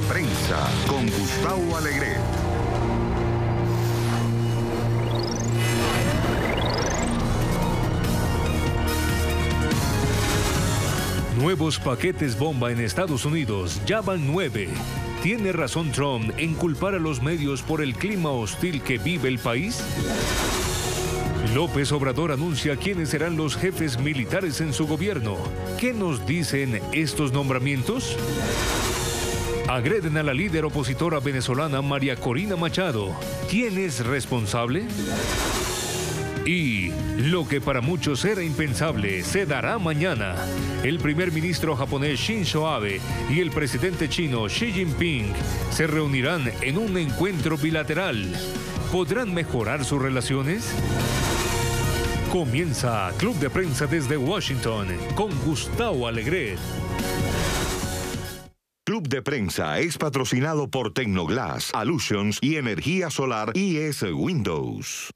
de Prensa con Gustavo Alegret. Nuevos paquetes bomba en Estados Unidos, ya van 9. ¿Tiene razón Trump en culpar a los medios por el clima hostil que vive el país? López Obrador anuncia quiénes serán los jefes militares en su gobierno. ¿Qué nos dicen estos nombramientos? Agreden a la líder opositora venezolana María Corina Machado. ¿Quién es responsable? Y lo que para muchos era impensable se dará mañana. El primer ministro japonés Shinzo Abe y el presidente chino Xi Jinping se reunirán en un encuentro bilateral. ¿Podrán mejorar sus relaciones? Comienza Club de Prensa desde Washington con Gustavo Alegret. Club de Prensa es patrocinado por Tecnoglass, Allusions y Energía Solar IS Windows.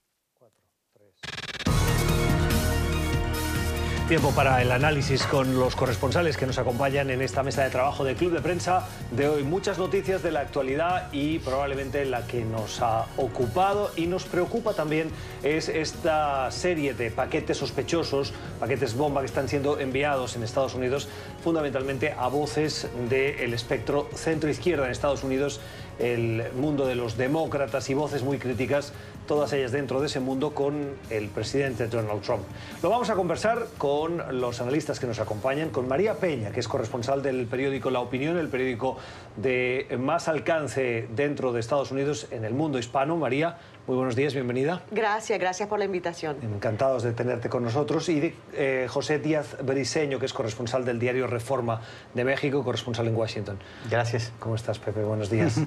Tiempo para el análisis con los corresponsales que nos acompañan en esta mesa de trabajo de Club de Prensa de hoy. Muchas noticias de la actualidad y probablemente la que nos ha ocupado y nos preocupa también es esta serie de paquetes sospechosos, paquetes bomba que están siendo enviados en Estados Unidos fundamentalmente a voces del espectro centro-izquierda en Estados Unidos, el mundo de los demócratas y voces muy críticas, todas ellas dentro de ese mundo con el presidente Donald Trump. Lo vamos a conversar con los analistas que nos acompañan, con María Peña, que es corresponsal del periódico La Opinión, el periódico de más alcance dentro de Estados Unidos en el mundo hispano. María, muy buenos días, bienvenida. Gracias por la invitación. Encantados de tenerte con nosotros. Y de José Díaz Briceño, que es corresponsal del diario Reforma de México, corresponsal en Washington. Gracias. ¿Cómo estás, Pepe? Buenos días.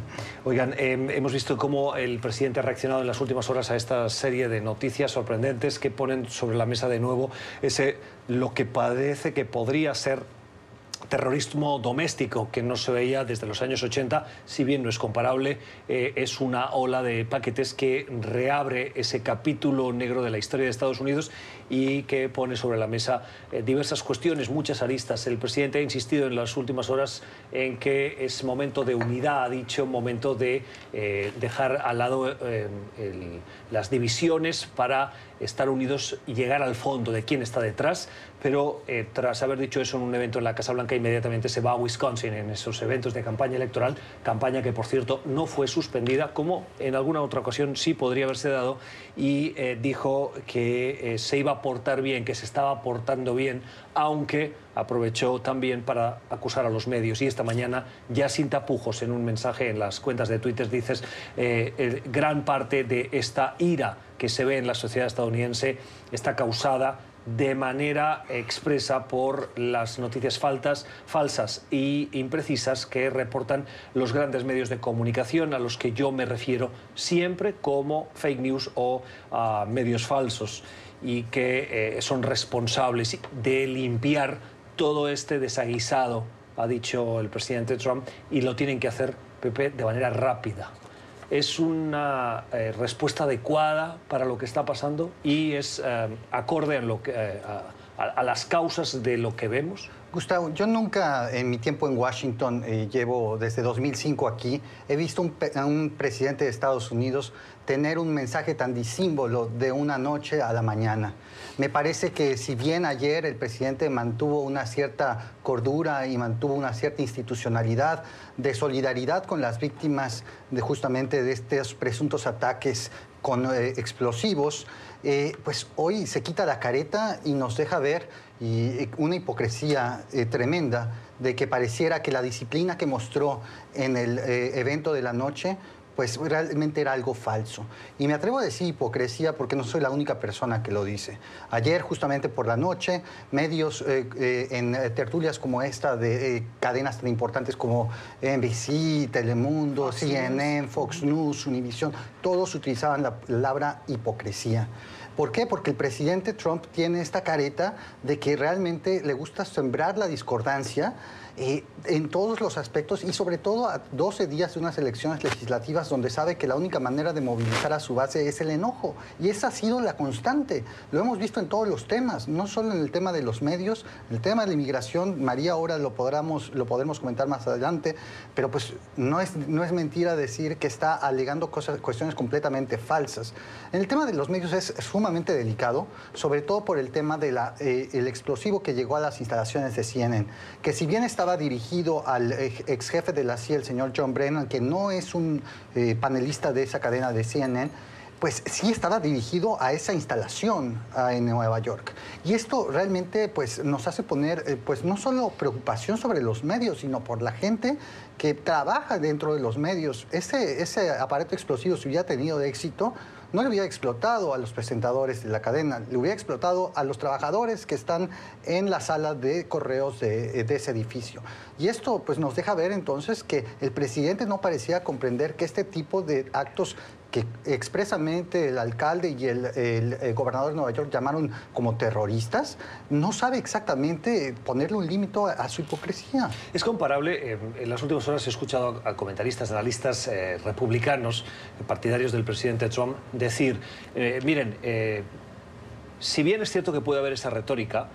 Oigan, hemos visto cómo el presidente ha reaccionado en las últimas horas a esta serie de noticias sorprendentes que ponen sobre la mesa de nuevo lo que parece que podría ser terrorismo doméstico que no se veía desde los años 80, si bien no es comparable, es una ola de paquetes que reabre ese capítulo negro de la historia de Estados Unidos y que pone sobre la mesa diversas cuestiones, muchas aristas. El presidente ha insistido en las últimas horas en que es momento de unidad, ha dicho, momento de dejar al lado las divisiones para estar unidos y llegar al fondo de quién está detrás, pero tras haber dicho eso en un evento en la Casa Blanca, inmediatamente se va a Wisconsin en esos eventos de campaña electoral, campaña que, por cierto, no fue suspendida, como en alguna otra ocasión sí podría haberse dado, y dijo que se iba a portar bien, que se estaba portando bien, aunque aprovechó también para acusar a los medios. Y esta mañana, ya sin tapujos, en un mensaje en las cuentas de Twitter, dices, gran parte de esta ira que se ve en la sociedad estadounidense está causada de manera expresa por las noticias falsas e imprecisas que reportan los grandes medios de comunicación, a los que yo me refiero siempre como fake news o medios falsos, y que son responsables de limpiar todo este desaguisado, ha dicho el presidente Trump, y lo tienen que hacer, Pepe, de manera rápida. Es una respuesta adecuada para lo que está pasando y es acorde a las causas de lo que vemos. Gustavo, yo nunca en mi tiempo en Washington, llevo desde 2005 aquí, he visto a un presidente de Estados Unidos tener un mensaje tan disímbolo de una noche a la mañana. Me parece que si bien ayer el presidente mantuvo una cierta cordura y mantuvo una cierta institucionalidad de solidaridad con las víctimas justamente de estos presuntos ataques con explosivos, pues hoy se quita la careta y nos deja ver una hipocresía tremenda de que pareciera que la disciplina que mostró en el evento de la noche pues realmente era algo falso. Y me atrevo a decir hipocresía porque no soy la única persona que lo dice. Ayer, justamente por la noche, medios en tertulias como esta de cadenas tan importantes como NBC, Telemundo, CNN, Fox News, Univision, todos utilizaban la palabra hipocresía. ¿Por qué? Porque el presidente Trump tiene esta careta de que realmente le gusta sembrar la discordancia en todos los aspectos y sobre todo a 12 días de unas elecciones legislativas donde sabe que la única manera de movilizar a su base es el enojo. Y esa ha sido la constante. Lo hemos visto en todos los temas, no solo en el tema de los medios, el tema de la inmigración. María ahora lo podremos comentar más adelante, pero pues no es mentira decir que está alegando cuestiones completamente falsas. En el tema de los medios es sumamente delicado, sobre todo por el tema de el explosivo que llegó a las instalaciones de CNN, que si bien estaba dirigido al ex jefe de la CIA, el señor John Brennan, que no es un panelista de esa cadena de CNN, pues sí estaba dirigido a esa instalación en Nueva York. Y esto realmente pues, nos hace poner pues, no solo preocupación sobre los medios, sino por la gente que trabaja dentro de los medios. Ese aparato explosivo, si hubiera tenido éxito, no le hubiera explotado a los presentadores de la cadena, le hubiera explotado a los trabajadores que están en la sala de correos de ese edificio. Y esto pues, nos deja ver entonces que el presidente no parecía comprender que este tipo de actos que expresamente el alcalde y el gobernador de Nueva York llamaron como terroristas, no sabe exactamente ponerle un límite a su hipocresía. Es comparable, en las últimas horas he escuchado a comentaristas, analistas republicanos, partidarios del presidente Trump, decir, miren, si bien es cierto que puede haber esa retórica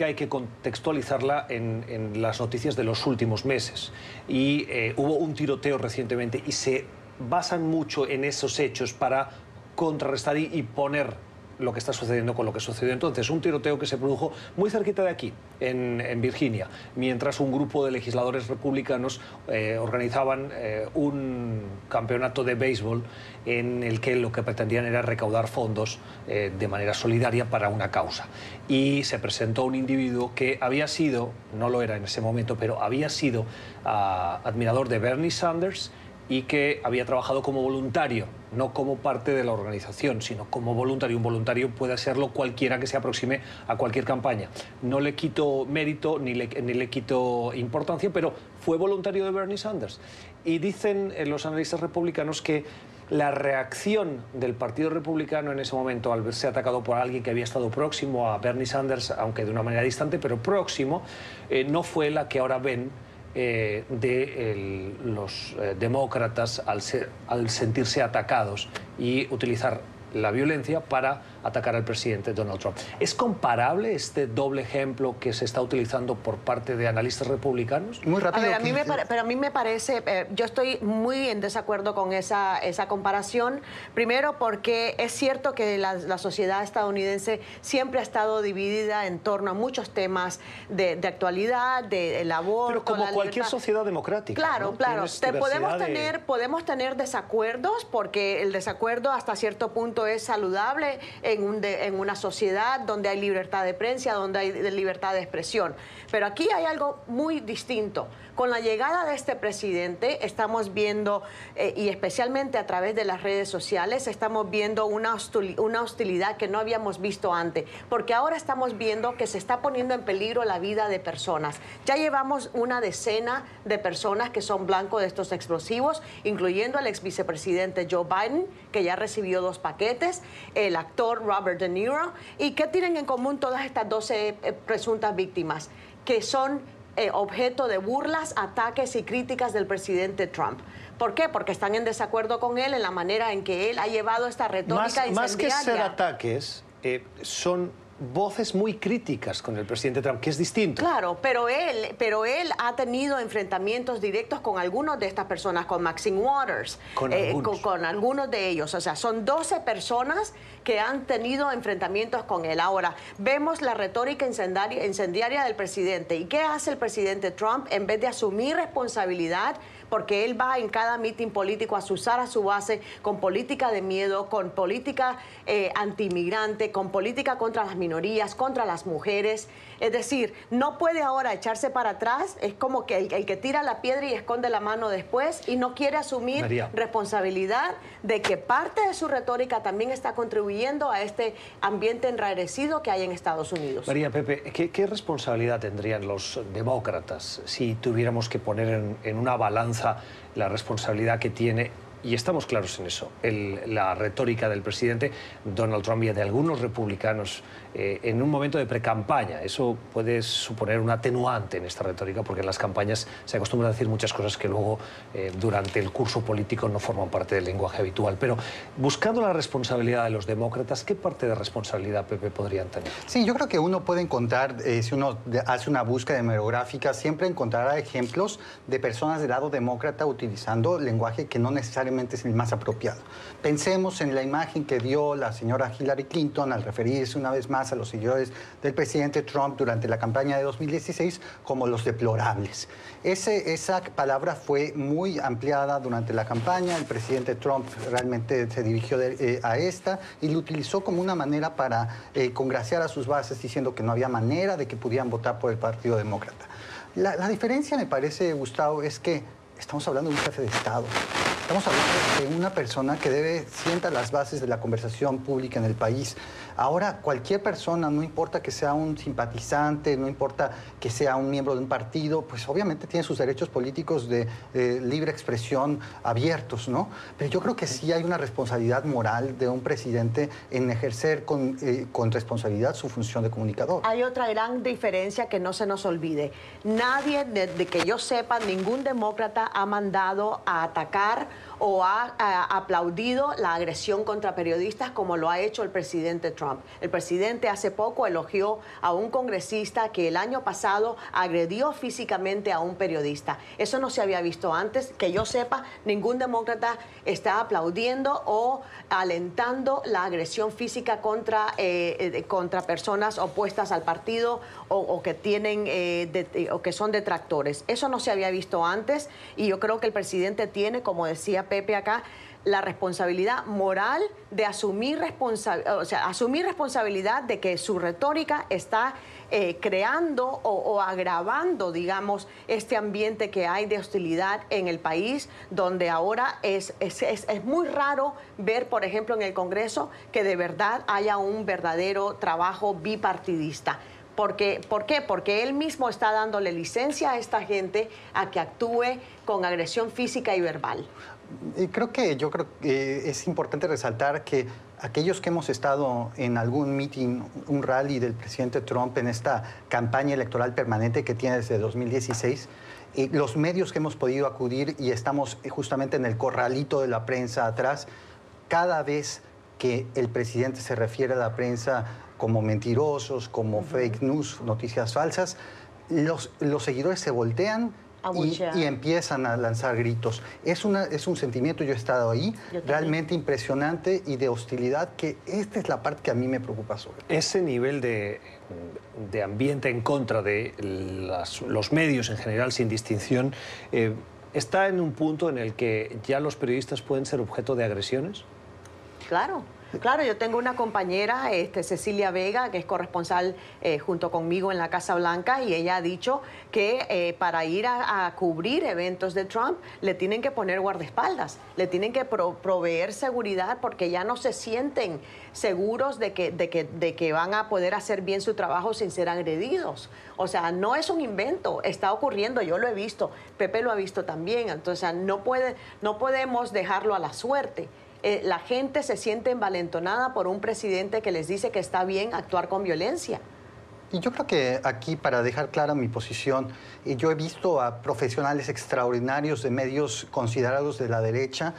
hay que contextualizarla en las noticias de los últimos meses. Y hubo un tiroteo recientemente y se basan mucho en esos hechos para contrarrestar y poner lo que está sucediendo con lo que sucedió entonces. Un tiroteo que se produjo muy cerquita de aquí, en Virginia, mientras un grupo de legisladores republicanos organizaban un campeonato de béisbol en el que lo que pretendían era recaudar fondos de manera solidaria para una causa. Y se presentó un individuo que había sido, no lo era en ese momento, pero había sido admirador de Bernie Sanders y que había trabajado como voluntario, no como parte de la organización, sino como voluntario. Un voluntario puede serlo cualquiera que se aproxime a cualquier campaña. No le quito mérito ni le quito importancia, pero fue voluntario de Bernie Sanders. Y dicen los analistas republicanos que la reacción del Partido Republicano en ese momento al verse atacado por alguien que había estado próximo a Bernie Sanders, aunque de una manera distante, pero próximo, no fue la que ahora ven de los demócratas al sentirse atacados y utilizar la violencia para atacar al presidente Donald Trump. ¿Es comparable este doble ejemplo que se está utilizando por parte de analistas republicanos? Muy rápido. A ver, pero a mí me parece, yo estoy muy en desacuerdo con esa comparación. Primero porque es cierto que la sociedad estadounidense siempre ha estado dividida en torno a muchos temas de actualidad, del aborto. Pero como cualquier sociedad democrática. Claro, ¿no? claro. Podemos tener de... desacuerdos porque el desacuerdo hasta cierto punto es saludable en una sociedad donde hay libertad de prensa, donde hay libertad de expresión. Pero aquí hay algo muy distinto. Con la llegada de este presidente estamos viendo, y especialmente a través de las redes sociales, estamos viendo una hostilidad que no habíamos visto antes, porque ahora estamos viendo que se está poniendo en peligro la vida de personas. Ya llevamos una decena de personas que son blancos de estos explosivos, incluyendo al ex vicepresidente Joe Biden, que ya recibió 2 paquetes, el actor Robert De Niro. ¿Y qué tienen en común todas estas 12 presuntas víctimas? Que son objeto de burlas, ataques y críticas del presidente Trump. ¿Por qué? Porque están en desacuerdo con él en la manera en que él ha llevado esta retórica incendiaria. Más que ser ataques, son voces muy críticas con el presidente Trump, que es distinto. Claro, pero él ha tenido enfrentamientos directos con algunos de estas personas, con Maxine Waters, con algunos de ellos. O sea, son 12 personas que han tenido enfrentamientos con él. Ahora, vemos la retórica incendiaria del presidente. ¿Y qué hace el presidente Trump? En vez de asumir responsabilidad, porque él va en cada mitin político a usar a su base con política de miedo, con política antimigrante, con política contra las minorías, contra las mujeres. Es decir, no puede ahora echarse para atrás. Es como que el que tira la piedra y esconde la mano después y no quiere asumir responsabilidad de que parte de su retórica también está contribuyendo a este ambiente enrarecido que hay en Estados Unidos. María, Pepe, ¿qué responsabilidad tendrían los demócratas si tuviéramos que poner en una balanza la responsabilidad que tiene y estamos claros en eso, la retórica del presidente Donald Trump y de algunos republicanos en un momento de precampaña. Eso puede suponer un atenuante en esta retórica, porque en las campañas se acostumbra a decir muchas cosas que luego durante el curso político no forman parte del lenguaje habitual. Pero buscando la responsabilidad de los demócratas, ¿qué parte de responsabilidad, Pepe, podrían tener? Sí, yo creo que uno puede encontrar, si uno hace una búsqueda hemerográfica, siempre encontrará ejemplos de personas del lado demócrata utilizando lenguaje que no necesariamente es el más apropiado. Pensemos en la imagen que dio la señora Hillary Clinton al referirse una vez más a los seguidores del presidente Trump durante la campaña de 2016 como los deplorables. Esa palabra fue muy ampliada durante la campaña. El presidente Trump realmente se dirigió a esta y lo utilizó como una manera para congraciar a sus bases, diciendo que no había manera de que pudieran votar por el Partido Demócrata. La diferencia, me parece, Gustavo, es que estamos hablando de un jefe de Estado. Estamos hablando de una persona que debe sientar las bases de la conversación pública en el país. Ahora, cualquier persona, no importa que sea un simpatizante, no importa que sea un miembro de un partido, pues obviamente tiene sus derechos políticos de libre expresión abiertos, ¿no? Pero yo creo que sí hay una responsabilidad moral de un presidente en ejercer con responsabilidad su función de comunicador. Hay otra gran diferencia que no se nos olvide. Nadie, de que yo sepa, ningún demócrata ha mandado a atacar o ha aplaudido la agresión contra periodistas como lo ha hecho el presidente Trump. El presidente hace poco elogió a un congresista que el año pasado agredió físicamente a un periodista. Eso no se había visto antes. Que yo sepa, ningún demócrata está aplaudiendo o alentando la agresión física contra personas opuestas al partido o que tienen o que son detractores. Eso no se había visto antes, y yo creo que el presidente tiene, como decía Pepe acá, la responsabilidad moral de asumir responsabilidad de que su retórica está creando o agravando, digamos, este ambiente que hay de hostilidad en el país, donde ahora es muy raro ver, por ejemplo, en el Congreso, que de verdad haya un verdadero trabajo bipartidista. ¿Por qué? Porque él mismo está dándole licencia a esta gente a que actúe con agresión física y verbal. Yo creo que es importante resaltar que aquellos que hemos estado en algún meeting, un rally del presidente Trump en esta campaña electoral permanente que tiene desde 2016, los medios que hemos podido acudir y estamos justamente en el corralito de la prensa atrás, cada vez que el presidente se refiere a la prensa como mentirosos, como fake news, noticias falsas, los seguidores se voltean y empiezan a lanzar gritos. Es un sentimiento, yo he estado ahí, realmente impresionante y de hostilidad, que esta es la parte que a mí me preocupa sobre. Ese nivel de ambiente en contra de los medios en general, sin distinción, ¿está en un punto en el que ya los periodistas pueden ser objeto de agresiones? Claro. Claro, yo tengo una compañera, Cecilia Vega, que es corresponsal junto conmigo en la Casa Blanca, y ella ha dicho que para ir a cubrir eventos de Trump le tienen que poner guardaespaldas, le tienen que proveer seguridad, porque ya no se sienten seguros de que van a poder hacer bien su trabajo sin ser agredidos. O sea, no es un invento, está ocurriendo, yo lo he visto, Pepe lo ha visto también. Entonces, no podemos dejarlo a la suerte. La gente se siente envalentonada por un presidente que les dice que está bien actuar con violencia. Y yo creo que aquí, para dejar clara mi posición, yo he visto a profesionales extraordinarios de medios considerados de la derecha,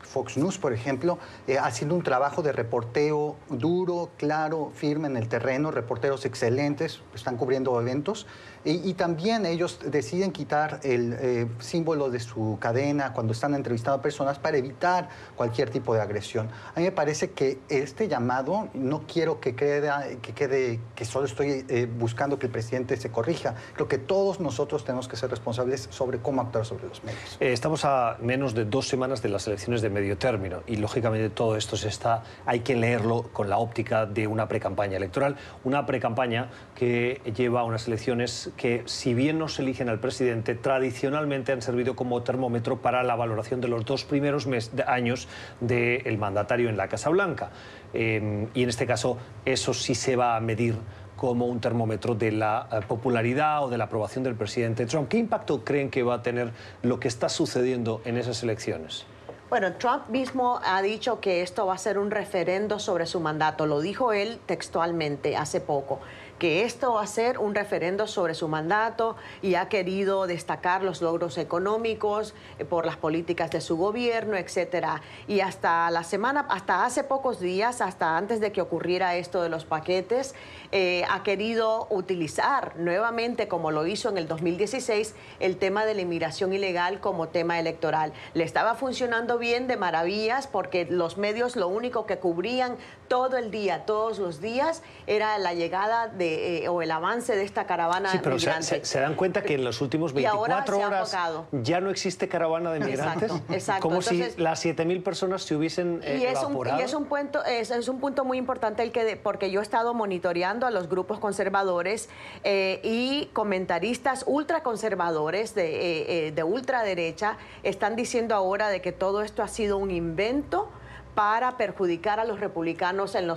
Fox News, por ejemplo, haciendo un trabajo de reporteo duro, claro, firme en el terreno, reporteros excelentes, están cubriendo eventos, y también ellos deciden quitar el símbolo de su cadena cuando están entrevistando a personas para evitar cualquier tipo de agresión. A mí me parece que este llamado, no quiero que quede que solo estoy buscando que el presidente se corrija. Creo que todos nosotros tenemos que ser responsables sobre cómo actuar sobre los medios. Estamos a menos de 2 semanas de las elecciones de medio término, y lógicamente todo esto hay que leerlo con la óptica de una precampaña electoral, una precampaña que lleva a unas elecciones que, si bien no se eligen al presidente, tradicionalmente han servido como termómetro para la valoración de los 2 primeros años del mandatario en la Casa Blanca. Y en este caso eso sí se va a medir como un termómetro de la popularidad o de la aprobación del presidente Trump. ¿Qué impacto creen que va a tener lo que está sucediendo en esas elecciones? Bueno, Trump mismo ha dicho que esto va a ser un referendo sobre su mandato. Lo dijo él textualmente hace poco, que esto va a ser un referendo sobre su mandato, y ha querido destacar los logros económicos por las políticas de su gobierno, etcétera. Y hasta hace pocos días, hasta antes de que ocurriera esto de los paquetes, ha querido utilizar nuevamente, como lo hizo en el 2016, el tema de la inmigración ilegal como tema electoral. Le estaba funcionando bien, de maravillas, porque los medios lo único que cubrían todo el día, todos los días, era la llegada o el avance de esta caravana de migrantes. Se dan cuenta que en los últimos 24 horas ya no existe caravana de migrantes. Exacto. Como entonces, si las 7.000 personas se hubiesen evaporado. Es un punto muy importante porque yo he estado monitoreando a los grupos conservadores y comentaristas ultraconservadores de ultraderecha están diciendo ahora de que todo esto ha sido un invento para perjudicar a los republicanos en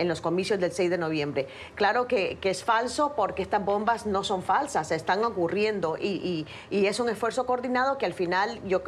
los comicios del 6 de noviembre. Claro que es falso, porque estas bombas no son falsas, están ocurriendo y es un esfuerzo coordinado que al final yo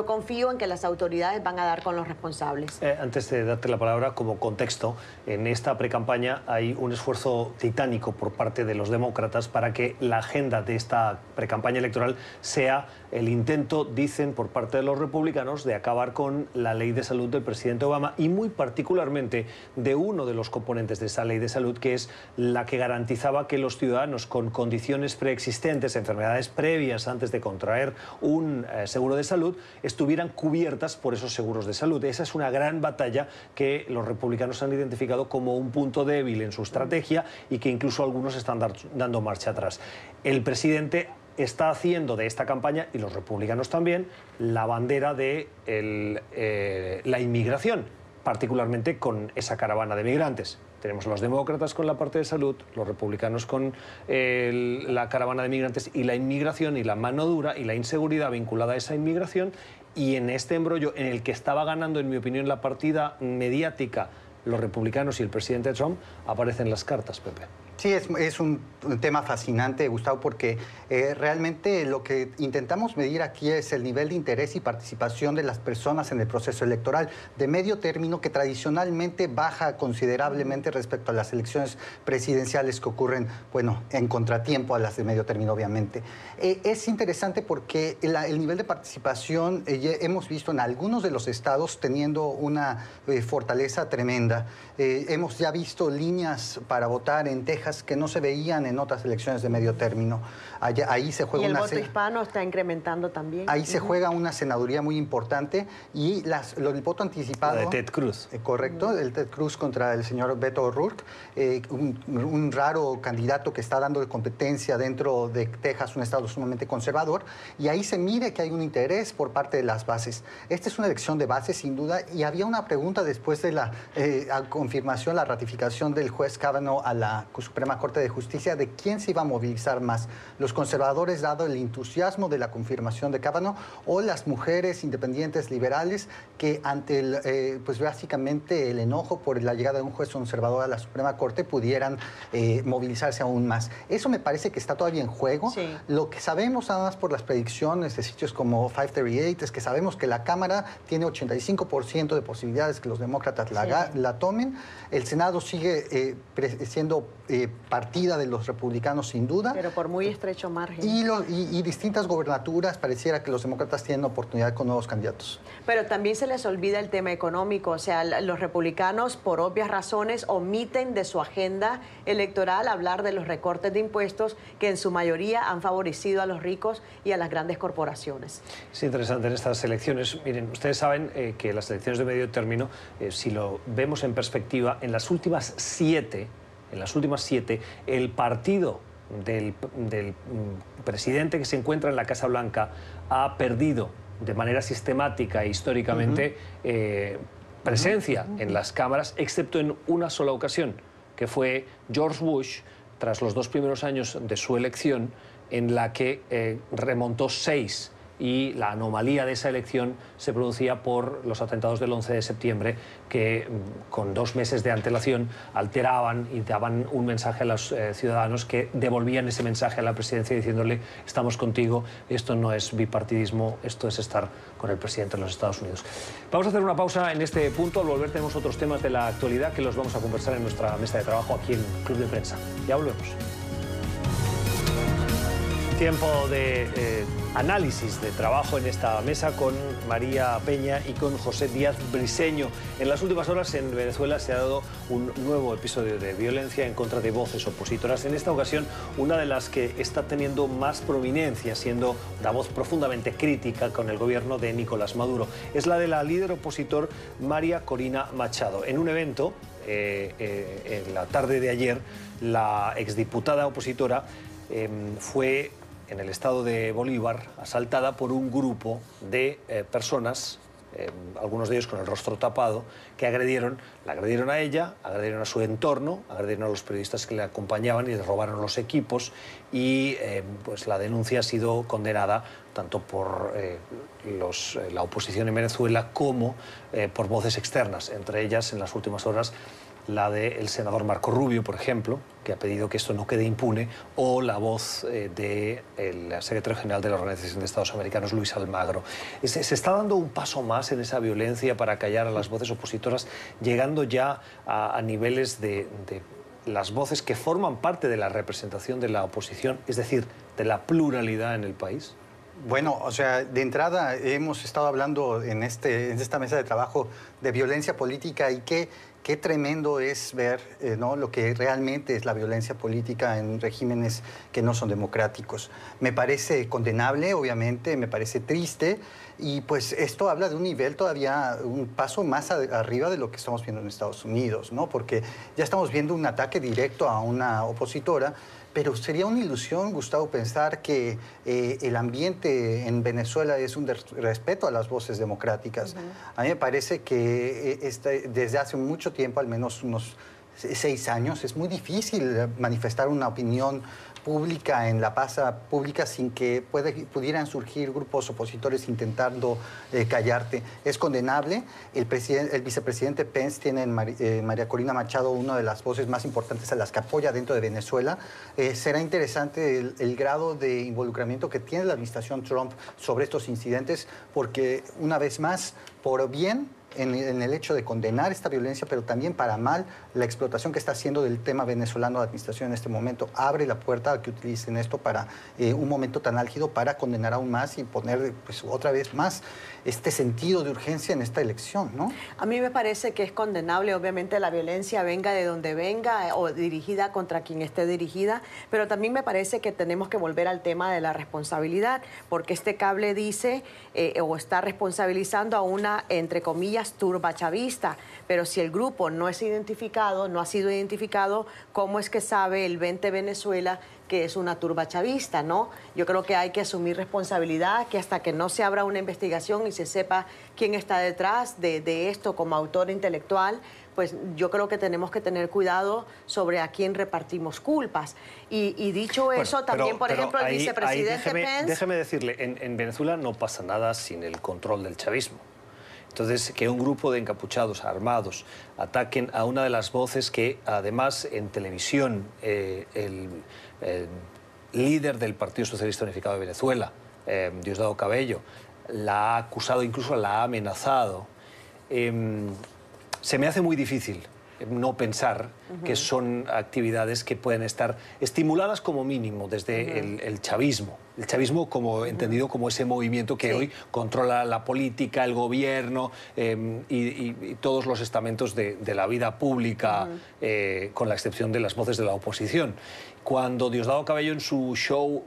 confío en que las autoridades van a dar con los responsables. Antes de darte la palabra, como contexto, en esta precampaña hay un esfuerzo titánico por parte de los demócratas para que la agenda de esta precampaña electoral sea el intento, dicen, por parte de los republicanos, de acabar con la ley de salud del presidente Obama, y muy particularmente de uno de los componentes de esa ley de salud, que es la que garantizaba que los ciudadanos con condiciones preexistentes, enfermedades previas antes de contraer un seguro de salud, estuvieran cubiertas por esos seguros de salud. Esa es una gran batalla que los republicanos han identificado como un punto débil en su estrategia y que incluso algunos están dando marcha atrás. El presidente está haciendo de esta campaña, y los republicanos también, la bandera de la inmigración, particularmente con esa caravana de migrantes. Tenemos los demócratas con la parte de salud, los republicanos con la caravana de migrantes y la inmigración y la mano dura y la inseguridad vinculada a esa inmigración, y en este embrollo en el que estaba ganando, en mi opinión, la partida mediática los republicanos y el presidente Trump, aparecen las cartas, Pepe. Sí, es un tema fascinante, Gustavo, porque realmente lo que intentamos medir aquí es el nivel de interés y participación de las personas en el proceso electoral de medio término, que tradicionalmente baja considerablemente respecto a las elecciones presidenciales que ocurren, bueno, en contratiempo a las de medio término, obviamente. Es interesante porque el nivel de participación hemos visto en algunos de los estados teniendo una fortaleza tremenda. Hemos ya visto líneas para votar en Texas que no se veían en otras elecciones de medio término. Ahí se juega y el voto hispano está incrementando también. Ahí se juega una senaduría muy importante, y el voto anticipado... La de Ted Cruz. Correcto, el Ted Cruz contra el señor Beto O'Rourke, un raro candidato que está dando competencia dentro de Texas, un estado sumamente conservador, y ahí se mire que hay un interés por parte de las bases. Esta es una elección de bases, sin duda, y había una pregunta después de la confirmación, la ratificación del juez Kavanaugh a la Suprema Corte de Justicia, de quién se iba a movilizar más, los conservadores, dado el entusiasmo de la confirmación de Kavanaugh, o las mujeres independientes liberales, que ante pues básicamente el enojo por la llegada de un juez conservador a la Suprema Corte pudieran movilizarse aún más. Eso me parece que está todavía en juego. Sí. Lo que sabemos, además, por las predicciones de sitios como 538, es que sabemos que la Cámara tiene 85% de posibilidades que los demócratas la tomen. El Senado sigue siendo partida de los republicanos, sin duda. Pero por muy estrecho margen. Y distintas gobernaturas pareciera que los demócratas tienen oportunidad con nuevos candidatos. Pero también se les olvida el tema económico. O sea, los republicanos, por obvias razones, omiten de su agenda electoral hablar de los recortes de impuestos que en su mayoría han favorecido a los ricos y a las grandes corporaciones. Es interesante en estas elecciones. Miren, ustedes saben que las elecciones de medio término, si lo vemos en perspectiva, en las últimas siete, el partido del presidente que se encuentra en la Casa Blanca ha perdido de manera sistemática e históricamente presencia en las cámaras, excepto en una sola ocasión, que fue George Bush, tras los 2 primeros años de su elección, en la que remontó 6 y la anomalía de esa elección se producía por los atentados del 11 de septiembre que con 2 meses de antelación alteraban y daban un mensaje a los ciudadanos que devolvían ese mensaje a la presidencia diciéndole estamos contigo, esto no es bipartidismo, esto es estar con el presidente de los Estados Unidos. Vamos a hacer una pausa en este punto, al volver tenemos otros temas de la actualidad que los vamos a conversar en nuestra mesa de trabajo aquí en Club de Prensa. Ya volvemos. Tiempo de análisis, de trabajo en esta mesa con María Peña y con José Díaz Briceño. En las últimas horas en Venezuela se ha dado un nuevo episodio de violencia en contra de voces opositoras. En esta ocasión, una de las que está teniendo más prominencia, siendo una voz profundamente crítica con el gobierno de Nicolás Maduro, es la de la líder opositor María Corina Machado. En un evento, en la tarde de ayer, la exdiputada opositora fue en el estado de Bolívar asaltada por un grupo de personas, algunos de ellos con el rostro tapado, que la agredieron a ella, agredieron a su entorno, agredieron a los periodistas que le acompañaban y le robaron los equipos y pues la denuncia ha sido condenada tanto por la oposición en Venezuela como por voces externas, entre ellas en las últimas horas la del senador Marco Rubio, por ejemplo, que ha pedido que esto no quede impune, o la voz del secretario general de la Organización de Estados Americanos, Luis Almagro. ¿Se está dando un paso más en esa violencia para callar a las voces opositoras, llegando ya a niveles de las voces que forman parte de la representación de la oposición, es decir, de la pluralidad en el país? Bueno, o sea, de entrada hemos estado hablando en esta mesa de trabajo de violencia política y qué tremendo es ver ¿no? lo que realmente es la violencia política en regímenes que no son democráticos. Me parece condenable, obviamente, me parece triste y pues esto habla de un nivel todavía, un paso más arriba de lo que estamos viendo en Estados Unidos, ¿no? Porque ya estamos viendo un ataque directo a una opositora. Pero sería una ilusión, Gustavo, pensar que el ambiente en Venezuela es un respeto a las voces democráticas. A mí me parece que desde hace mucho tiempo, al menos unos 6 años, es muy difícil manifestar una opinión pública en la plaza pública sin que pudieran surgir grupos opositores intentando callarte. Es condenable. El vicepresidente Pence tiene en María Corina Machado una de las voces más importantes a las que apoya dentro de Venezuela. Será interesante el grado de involucramiento que tiene la administración Trump sobre estos incidentes porque, una vez más, por bien en el hecho de condenar esta violencia, pero también para mal, la explotación que está haciendo del tema venezolano la administración en este momento abre la puerta a que utilicen esto para un momento tan álgido para condenar aún más y poner pues, otra vez más este sentido de urgencia en esta elección, ¿no? A mí me parece que es condenable, obviamente, la violencia venga de donde venga o dirigida contra quien esté dirigida, pero también me parece que tenemos que volver al tema de la responsabilidad, porque este cable dice o está responsabilizando a una, entre comillas, turba chavista, pero si el grupo no es identificado, no ha sido identificado, ¿cómo es que sabe el 20 Venezuela que es una turba chavista, ¿no? Yo creo que hay que asumir responsabilidad, que hasta que no se abra una investigación y se sepa quién está detrás de esto como autor intelectual, pues yo creo que tenemos que tener cuidado sobre a quién repartimos culpas. Y dicho eso, también, por ejemplo, el vicepresidente Pence... Déjeme decirle, en Venezuela no pasa nada sin el control del chavismo. Entonces, que un grupo de encapuchados armados ataquen a una de las voces que, además, en televisión, el líder del Partido Socialista Unificado de Venezuela, Diosdado Cabello, la ha acusado, incluso la ha amenazado, se me hace muy difícil no pensar que son actividades que pueden estar estimuladas como mínimo desde el chavismo. El chavismo como entendido como ese movimiento que hoy controla la política, el gobierno y todos los estamentos de la vida pública, con la excepción de las voces de la oposición. Cuando Diosdado Cabello en su show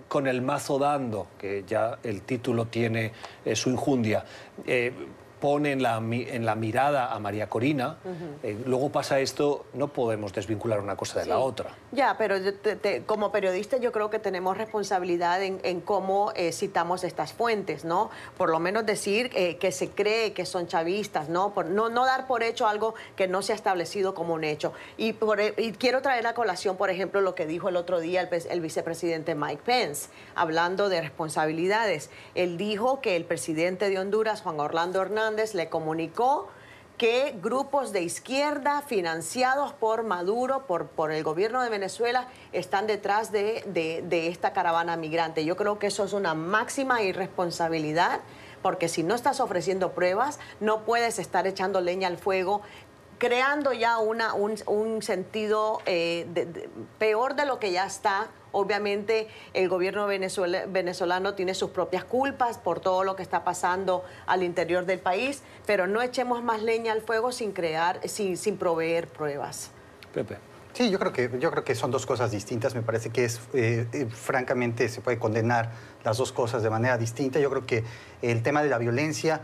Con el mazo dando, que ya el título tiene su injundia, pone en la mirada a María Corina, luego pasa esto, no podemos desvincular una cosa de la otra. Ya, pero como periodista yo creo que tenemos responsabilidad en cómo citamos estas fuentes, ¿no? Por lo menos decir que se cree que son chavistas, ¿no? No dar por hecho algo que no se ha establecido como un hecho. Y quiero traer a colación, por ejemplo, lo que dijo el otro día el vicepresidente Mike Pence, hablando de responsabilidades. Él dijo que el presidente de Honduras, Juan Orlando Hernández, le comunicó que grupos de izquierda financiados por Maduro, por el gobierno de Venezuela, están detrás de esta caravana migrante. Yo creo que eso es una máxima irresponsabilidad, porque si no estás ofreciendo pruebas, no puedes estar echando leña al fuego, creando ya un sentido peor de lo que ya está. Obviamente el gobierno venezolano tiene sus propias culpas por todo lo que está pasando al interior del país, pero no echemos más leña al fuego sin proveer pruebas. Pepe. Sí, yo creo que son dos cosas distintas. Me parece que francamente se puede condenar las dos cosas de manera distinta. Yo creo que el tema de la violencia,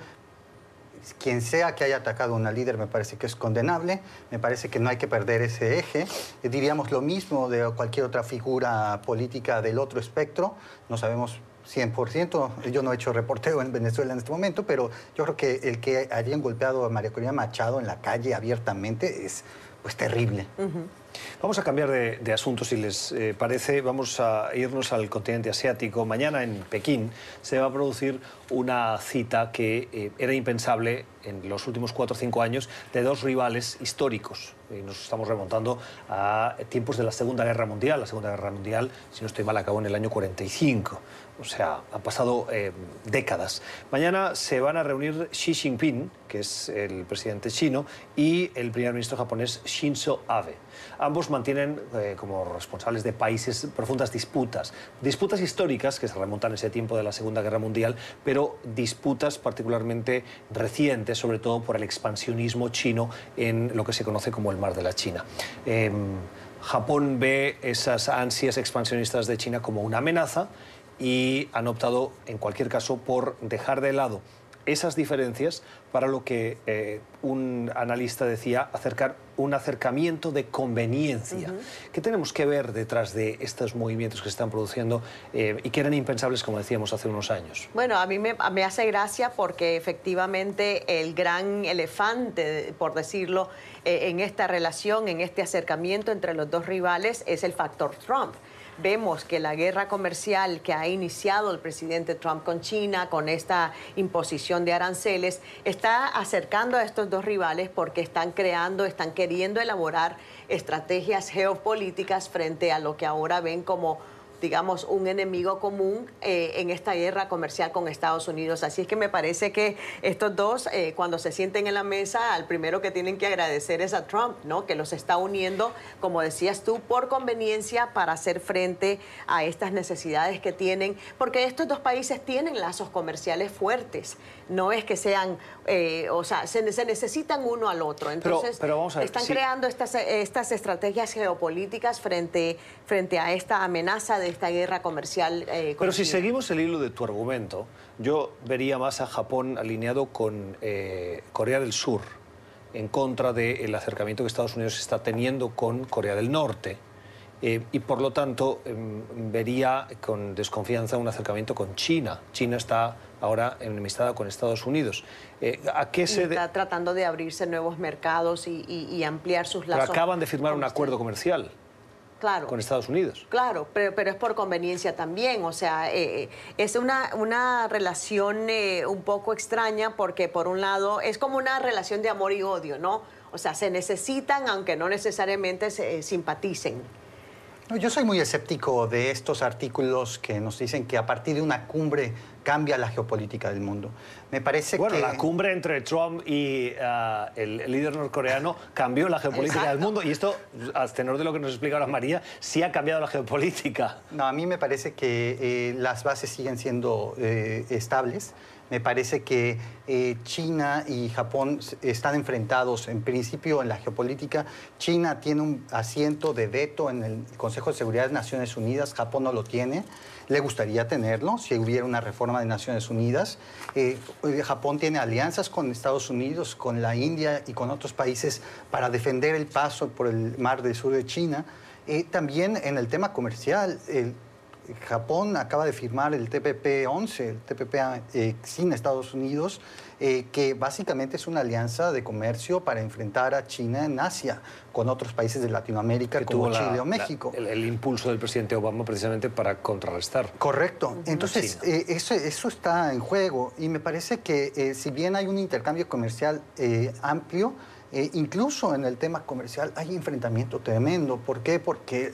quien sea que haya atacado a una líder, me parece que es condenable. Me parece que no hay que perder ese eje. Diríamos lo mismo de cualquier otra figura política del otro espectro. No sabemos 100%. Yo no he hecho reporteo en Venezuela en este momento, pero yo creo que el que hayan golpeado a María Corina Machado en la calle abiertamente es pues terrible. Vamos a cambiar de asunto, si les parece. Vamos a irnos al continente asiático. Mañana en Pekín se va a producir una cita que era impensable en los últimos 4 o 5 años de dos rivales históricos. Nos estamos remontando a tiempos de la Segunda Guerra Mundial. La Segunda Guerra Mundial, si no estoy mal, acabó en el año 45. O sea, han pasado décadas. Mañana se van a reunir Xi Jinping, que es el presidente chino, y el primer ministro japonés Shinzo Abe. Ambos mantienen como responsables de países profundas disputas históricas que se remontan a ese tiempo de la Segunda Guerra Mundial, pero disputas particularmente recientes, sobre todo por el expansionismo chino en lo que se conoce como el Mar de la China. Japón ve esas ansias expansionistas de China como una amenaza y han optado, en cualquier caso, por dejar de lado esas diferencias para lo que un analista decía, un acercamiento de conveniencia. ¿Qué tenemos que ver detrás de estos movimientos que se están produciendo y que eran impensables, como decíamos, hace unos años? Bueno, a mí me hace gracia porque efectivamente el gran elefante, por decirlo, en esta relación, en este acercamiento entre los dos rivales es el factor Trump. Vemos que la guerra comercial que ha iniciado el presidente Trump con China, con esta imposición de aranceles, está acercando a estos dos rivales porque están queriendo elaborar estrategias geopolíticas frente a lo que ahora ven como, digamos, un enemigo común en esta guerra comercial con Estados Unidos. Así es que me parece que estos dos, cuando se sienten en la mesa, al primero que tienen que agradecer es a Trump, ¿no? Que los está uniendo, como decías tú, por conveniencia para hacer frente a estas necesidades que tienen, porque estos dos países tienen lazos comerciales fuertes. No es que sean, o sea, se necesitan uno al otro. Entonces, pero vamos a ver, están creando estas estrategias geopolíticas frente a esta amenaza de esta guerra comercial. Pero si seguimos el hilo de tu argumento, yo vería más a Japón alineado con Corea del Sur, en contra del acercamiento que Estados Unidos está teniendo con Corea del Norte. Y por lo tanto vería con desconfianza un acercamiento con China. China está ahora enemistada con Estados Unidos. ¿A qué se está tratando de abrirse nuevos mercados y ampliar sus lazos? Pero acaban de firmar un acuerdo comercial. Claro. Con Estados Unidos. Claro, pero es por conveniencia también. O sea, es una relación un poco extraña porque, por un lado, es como una relación de amor y odio, ¿no? O sea, se necesitan, aunque no necesariamente se simpaticen. Yo soy muy escéptico de estos artículos que nos dicen que a partir de una cumbre cambia la geopolítica del mundo. Me parece que... Bueno, la cumbre entre Trump y el líder norcoreano cambió la geopolítica del mundo. Y esto, a tenor de lo que nos explica ahora María, sí ha cambiado la geopolítica. No, a mí me parece que las bases siguen siendo estables. Me parece que China y Japón están enfrentados, en principio, en la geopolítica. China tiene un asiento de veto en el Consejo de Seguridad de Naciones Unidas, Japón no lo tiene. le gustaría tenerlo si hubiera una reforma de Naciones Unidas. Japón tiene alianzas con Estados Unidos, con la India y con otros países para defender el paso por el mar del sur de China. También en el tema comercial, Japón acaba de firmar el TPP-11, el TPP sin Estados Unidos, que básicamente es una alianza de comercio para enfrentar a China en Asia, con otros países de Latinoamérica que como Chile o México. El impulso del presidente Obama precisamente para contrarrestar. Correcto. Entonces, eso está en juego y me parece que si bien hay un intercambio comercial amplio, incluso en el tema comercial hay enfrentamiento tremendo. ¿Por qué? Porque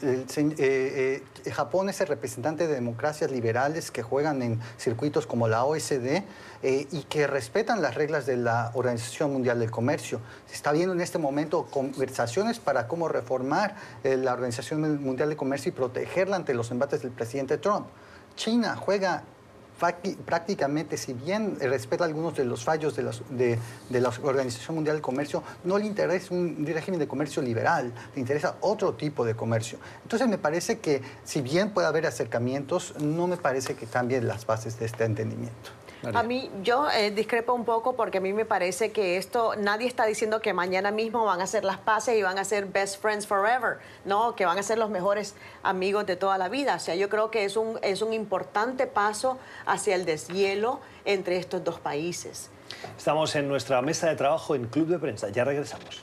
Japón es el representante de democracias liberales que juegan en circuitos como la OSD y que respetan las reglas de la Organización Mundial del Comercio. Se está viendo en este momento conversaciones para cómo reformar la Organización Mundial del Comercio y protegerla ante los embates del presidente Trump. China juega prácticamente, si bien respeta algunos de los fallos de la Organización Mundial del Comercio, no le interesa un régimen de comercio liberal, le interesa otro tipo de comercio. Entonces me parece que, si bien puede haber acercamientos, no me parece que cambien las bases de este entendimiento. A mí, yo discrepo un poco porque a mí me parece que esto, nadie está diciendo que mañana mismo van a hacer las paces y van a ser best friends forever, ¿no? Que van a ser los mejores amigos de toda la vida. O sea, yo creo que es un importante paso hacia el deshielo entre estos dos países. Estamos en nuestra mesa de trabajo en Club de Prensa. Ya regresamos.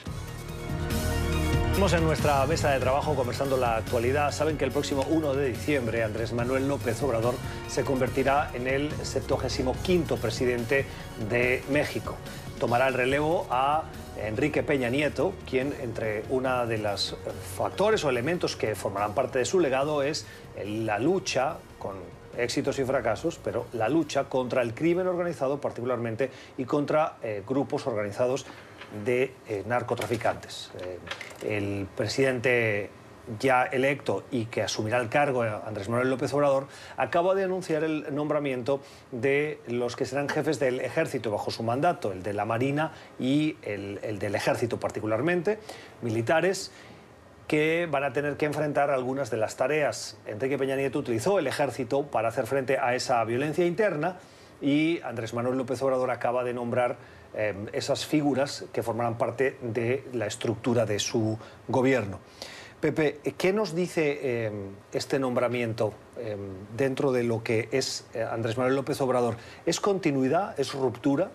Estamos en nuestra mesa de trabajo conversando la actualidad. Saben que el próximo 1 de diciembre Andrés Manuel López Obrador se convertirá en el 75º presidente de México. Tomará el relevo a Enrique Peña Nieto, quien, entre una de los factores o elementos que formarán parte de su legado, es la lucha con éxitos y fracasos, pero la lucha contra el crimen organizado particularmente y contra grupos organizados de narcotraficantes. El presidente ya electo y que asumirá el cargo, Andrés Manuel López Obrador, acaba de anunciar el nombramiento de los que serán jefes del ejército bajo su mandato, el de la Marina y el del ejército particularmente, militares que van a tener que enfrentar algunas de las tareas. Enrique Peña Nieto utilizó el ejército para hacer frente a esa violencia interna y Andrés Manuel López Obrador acaba de nombrar esas figuras que formarán parte de la estructura de su gobierno. Pepe, ¿qué nos dice este nombramiento dentro de lo que es Andrés Manuel López Obrador? ¿Es continuidad? ¿Es ruptura?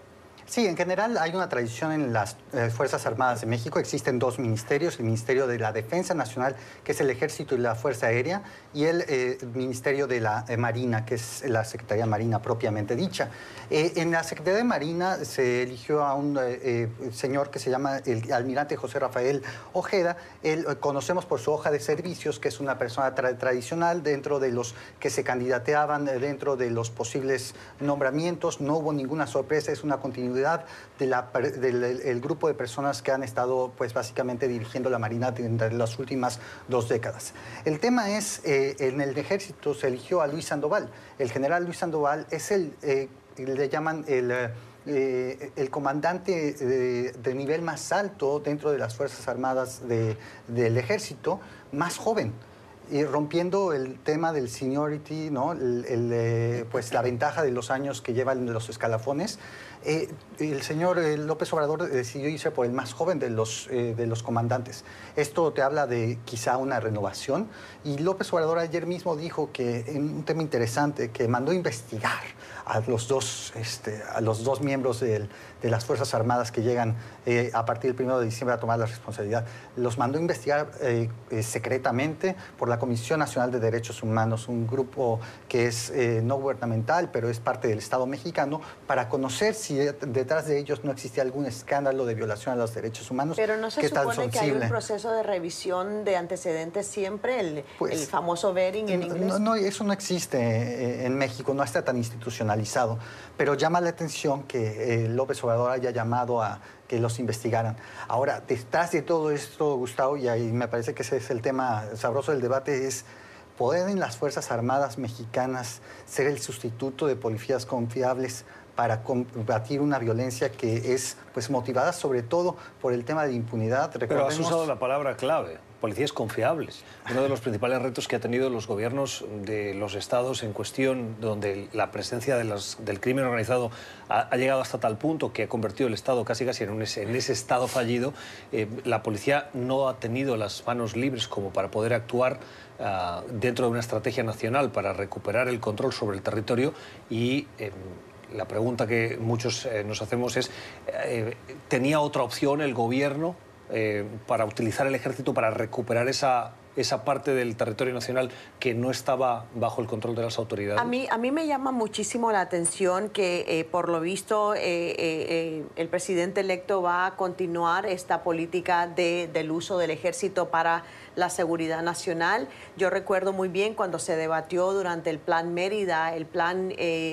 Sí, en general hay una tradición en las Fuerzas Armadas de México. Existen dos ministerios, el Ministerio de la Defensa Nacional, que es el Ejército y la Fuerza Aérea, y el Ministerio de la Marina, que es la Secretaría Marina propiamente dicha. En la Secretaría de Marina se eligió a un señor que se llama el almirante José Rafael Ojeda. Él conocemos por su hoja de servicios, que es una persona tradicional dentro de los que se candidateaban, dentro de los posibles nombramientos. No hubo ninguna sorpresa, es una continuidad del grupo de personas que han estado, pues, básicamente dirigiendo la Marina durante las últimas 2 décadas. El tema es, en el ejército se eligió a Luis Sandoval. El general Luis Sandoval es le llaman el comandante de nivel más alto dentro de las Fuerzas Armadas del ejército, más joven. Y rompiendo el tema del seniority, ¿no? Pues la ventaja de los años que llevan los escalafones. El señor López Obrador decidió irse por el más joven de los comandantes. Esto te habla de quizá una renovación. Y López Obrador ayer mismo dijo que, en un tema interesante, que mandó investigar a los dos miembros de las Fuerzas Armadas que llegan a partir del 1 de diciembre a tomar la responsabilidad. Los mandó a investigar secretamente por la Comisión Nacional de Derechos Humanos, un grupo que es no gubernamental, pero es parte del Estado mexicano, para conocer si detrás de ellos no existía algún escándalo de violación a los derechos humanos. Pero no se supone que hay un proceso de revisión de antecedentes siempre, el famoso vetting en inglés. No, eso no existe en México, no está tan institucionalizado, pero llama la atención que López Obrador haya llamado a que los investigaran. Ahora, detrás de todo esto, Gustavo, y ahí me parece que ese es el tema sabroso del debate, es: ¿pueden las Fuerzas Armadas mexicanas ser el sustituto de policías confiables para combatir una violencia que es, pues, motivada sobre todo por el tema de impunidad? Pero has usado la palabra clave. policías confiables. Uno de los principales retos que ha tenido los gobiernos de los estados en cuestión, donde la presencia del crimen organizado ha llegado hasta tal punto que ha convertido el estado casi en ese estado fallido, la policía no ha tenido las manos libres como para poder actuar dentro de una estrategia nacional para recuperar el control sobre el territorio. Y la pregunta que muchos nos hacemos es, ¿tenía otra opción el gobierno para utilizar el ejército para recuperar esa parte del territorio nacional que no estaba bajo el control de las autoridades? A mí me llama muchísimo la atención que, por lo visto, el presidente electo va a continuar esta política del uso del ejército para la seguridad nacional. Yo recuerdo muy bien cuando se debatió durante el Plan Mérida, el plan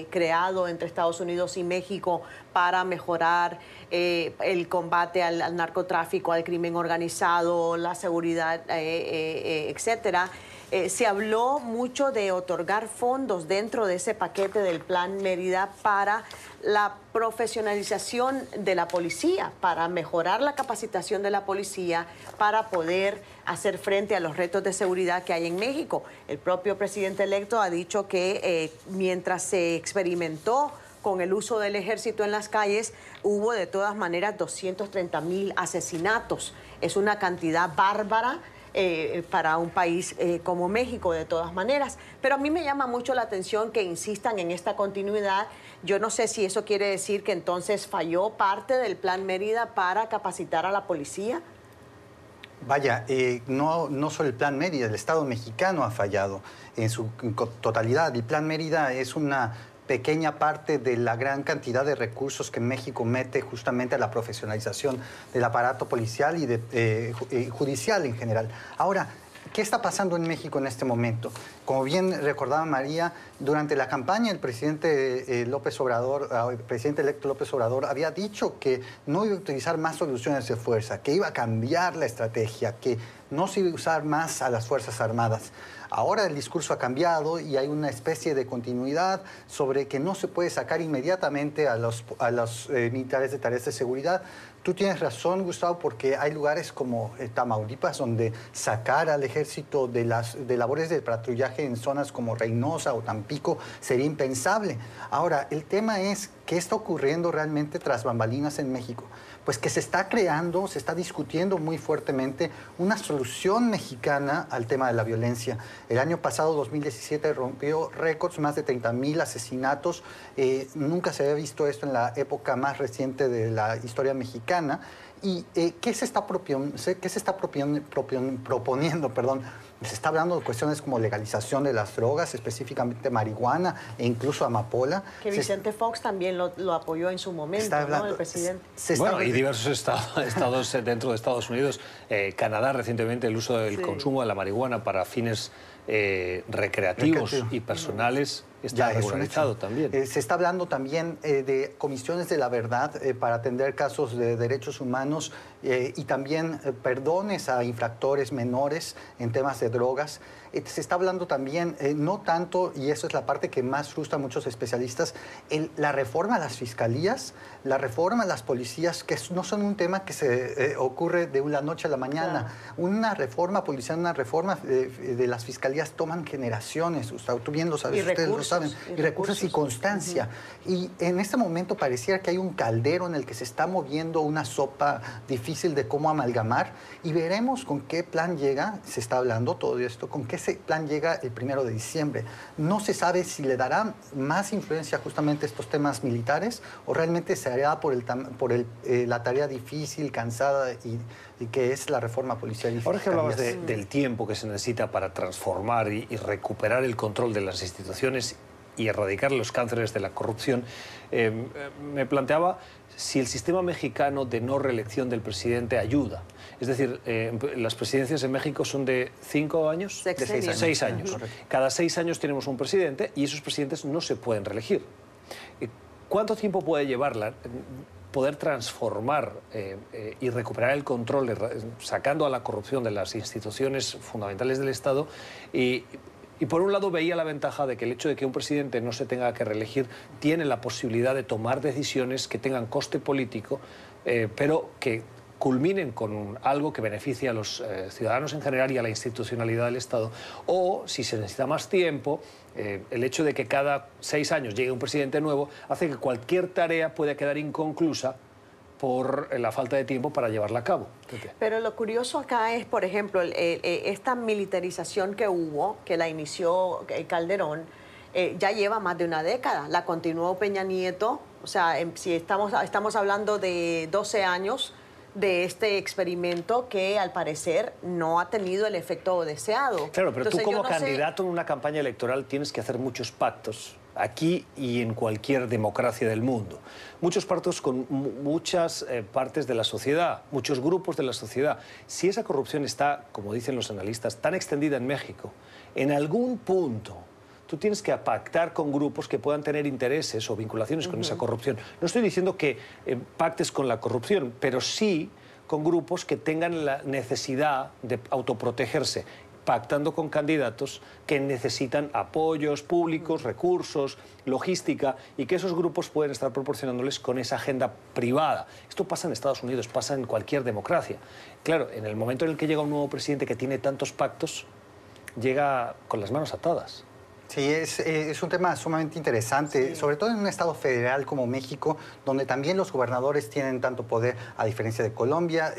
creado entre Estados Unidos y México para mejorar el combate al narcotráfico, al crimen organizado, la seguridad, etcétera. Se habló mucho de otorgar fondos dentro de ese paquete del Plan Mérida para la profesionalización de la policía, para mejorar la capacitación de la policía, para poder hacer frente a los retos de seguridad que hay en México. El propio presidente electo ha dicho que mientras se experimentó con el uso del ejército en las calles, hubo de todas maneras 230,000 asesinatos. Es una cantidad bárbara para un país como México, de todas maneras. Pero a mí me llama mucho la atención que insistan en esta continuidad. Yo no sé si eso quiere decir que entonces falló parte del Plan Mérida para capacitar a la policía. Vaya, no solo el Plan Mérida, el Estado mexicano ha fallado en su totalidad. El Plan Mérida es una pequeña parte de la gran cantidad de recursos que México mete justamente a la profesionalización del aparato policial y judicial en general. Ahora, ¿qué está pasando en México en este momento? Como bien recordaba María, durante la campaña el presidente López Obrador, el presidente electo López Obrador, había dicho que no iba a utilizar más soluciones de fuerza, que iba a cambiar la estrategia, que no se iba a usar más a las Fuerzas Armadas. Ahora el discurso ha cambiado y hay una especie de continuidad sobre que no se puede sacar inmediatamente a los militares de tareas de seguridad. Tú tienes razón, Gustavo, porque hay lugares como Tamaulipas donde sacar al ejército de labores de patrullaje en zonas como Reynosa o Tampico sería impensable. Ahora, el tema es qué está ocurriendo realmente tras bambalinas en México. Pues que se está creando, se está discutiendo muy fuertemente una solución mexicana al tema de la violencia. El año pasado, 2017, rompió récords, más de 30,000 asesinatos. Nunca se había visto esto en la época más reciente de la historia mexicana. ¿Y qué se está proponiendo? Se está hablando de cuestiones como legalización de las drogas, específicamente marihuana e incluso amapola. Que Vicente Fox también lo apoyó en su momento, ¿no? El presidente. Bueno, y diversos estados dentro de Estados Unidos. Canadá recientemente el uso del consumo de la marihuana para fines recreativos y personales está regularizado también. Se está hablando también de comisiones de la verdad para atender casos de derechos humanos y también perdones a infractores menores en temas de drogas. Se está hablando también, no tanto, y eso es la parte que más frustra a muchos especialistas, la reforma a las fiscalías, la reforma a las policías, que no son un tema que se ocurre de la noche a la mañana. Claro. Una reforma policial, una reforma de las fiscalías toman generaciones, Gustavo, tú bien lo sabes, ustedes lo saben, y recursos y constancia. Y en este momento pareciera que hay un caldero en el que se está moviendo una sopa difícil de cómo amalgamar, y veremos con qué plan llega, se está hablando todo esto, con qué ese plan llega el 1 de diciembre. No se sabe si le dará más influencia justamente a estos temas militares o realmente se hará por la tarea difícil, cansada y que es la reforma policial. Ahora que hablabas del tiempo que se necesita para transformar y recuperar el control de las instituciones y erradicar los cánceres de la corrupción, me planteaba si el sistema mexicano de no reelección del presidente ayuda. Es decir, las presidencias en México son de 5 años, de 6 años. 6 años. Cada 6 años tenemos un presidente y esos presidentes no se pueden reelegir. ¿Cuánto tiempo puede llevar poder transformar y recuperar el control, sacando a la corrupción de las instituciones fundamentales del Estado? Y por un lado veía la ventaja de que el hecho de que un presidente no se tenga que reelegir tiene la posibilidad de tomar decisiones que tengan coste político, pero que culminen con algo que beneficie a los ciudadanos en general y a la institucionalidad del Estado, o si se necesita más tiempo, el hecho de que cada 6 años llegue un presidente nuevo hace que cualquier tarea pueda quedar inconclusa por la falta de tiempo para llevarla a cabo. Pero lo curioso acá es, por ejemplo, esta militarización que hubo, que la inició Calderón, ya lleva más de una década. La continuó Peña Nieto, o sea, si estamos hablando de 12 años de este experimento que al parecer no ha tenido el efecto deseado. Claro, pero entonces, tú como no candidato en una campaña electoral tienes que hacer muchos pactos, aquí y en cualquier democracia del mundo. Muchos pactos con muchas partes de la sociedad, muchos grupos de la sociedad. Si esa corrupción está, como dicen los analistas, tan extendida en México, en algún punto tú tienes que pactar con grupos que puedan tener intereses o vinculaciones con esa corrupción. No estoy diciendo que pactes con la corrupción, pero sí con grupos que tengan la necesidad de autoprotegerse, pactando con candidatos que necesitan apoyos públicos, recursos, logística, y que esos grupos pueden estar proporcionándoles con esa agenda privada. Esto pasa en Estados Unidos, pasa en cualquier democracia. Claro, en el momento en el que llega un nuevo presidente que tiene tantos pactos, llega con las manos atadas. Sí, es un tema sumamente interesante, sobre todo en un estado federal como México, donde también los gobernadores tienen tanto poder, a diferencia de Colombia.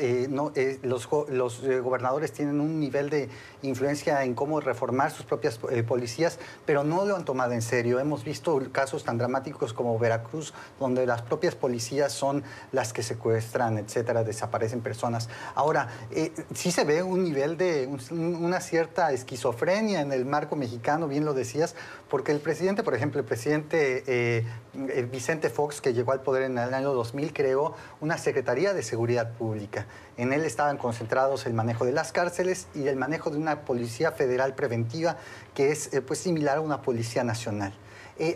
Los gobernadores tienen un nivel de influencia en cómo reformar sus propias policías, pero no lo han tomado en serio. Hemos visto casos tan dramáticos como Veracruz, donde las propias policías son las que secuestran, etcétera, desaparecen personas. Ahora, sí se ve un nivel de una cierta esquizofrenia en el marco mexicano, bien lo decía, porque el presidente, por ejemplo, el presidente Vicente Fox, que llegó al poder en el año 2000, creó una Secretaría de Seguridad Pública. En él estaban concentrados el manejo de las cárceles y el manejo de una policía federal preventiva que es pues similar a una policía nacional.